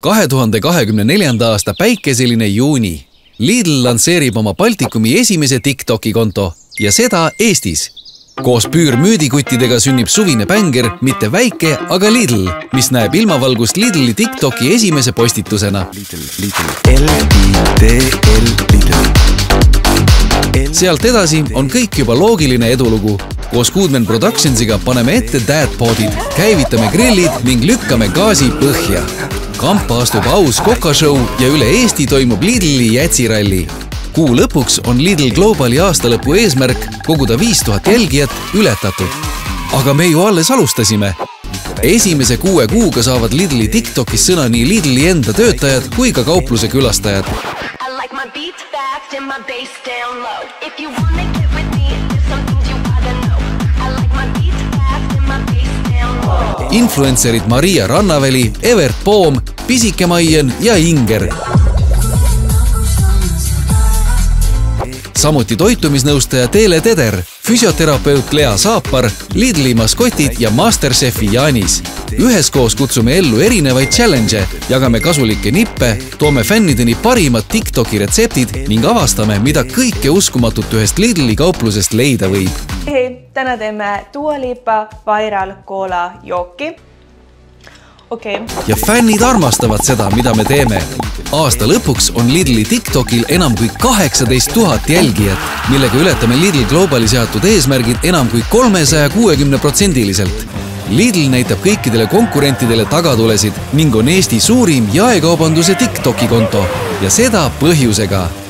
2024. aasta päikeseline juuni. Lidl lansseerib oma Baltikumi esimese TikToki konto ja seda Eestis. Koos püürmüüdikuttidega sünnib suvine bänger, mitte väike, aga Lidl, mis näeb ilmavalgust Lidli TikToki esimese postitusena. Sealt edasi on kõik juba loogiline edulugu. Koos Goodman Productionsiga paneme ette dadpodid, käivitame grillid ning lükkame gaasi põhja. Kampa astub aus kokashow ja üle Eesti toimub Lidli jätsiralli. Kuu lõpuks on Lidl Globali aastalõpu eesmärk koguda 5000 jälgijat ületatud. Aga me ju alles alustasime. Esimese 6 kuuga saavad Lidli TikTokis sõna nii Lidli enda töötajad kui ka kaupluse külastajad. Influencerid Maria Rannaväli, Evert Poom, Pisike Maien ja Inger. Samuti toitumisnõustaja Teele Teder, füsioterapeut Lea Saapar, Lidli maskotid ja Masterchefi Jaanis. Üheskoos kutsume ellu erinevaid challenge, jagame kasulikke nippe, toome fännideni parimad TikToki retseptid ning avastame, mida kõike uskumatut ühest Lidli kauplusest leida võib. Hei, täna teeme Dua Lipa Viral Cola jooki. Ja fännid armastavad seda, mida me teeme. Aasta lõpuks on Lidli TikTokil enam kui 18 000 jälgijat, millega ületame Lidl Globali seatud eesmärgid enam kui 360%. Lidl näitab kõikidele konkurentidele tagatulesid ning on Eesti suurim jaekaubanduse TikToki konto ja seda põhjusega.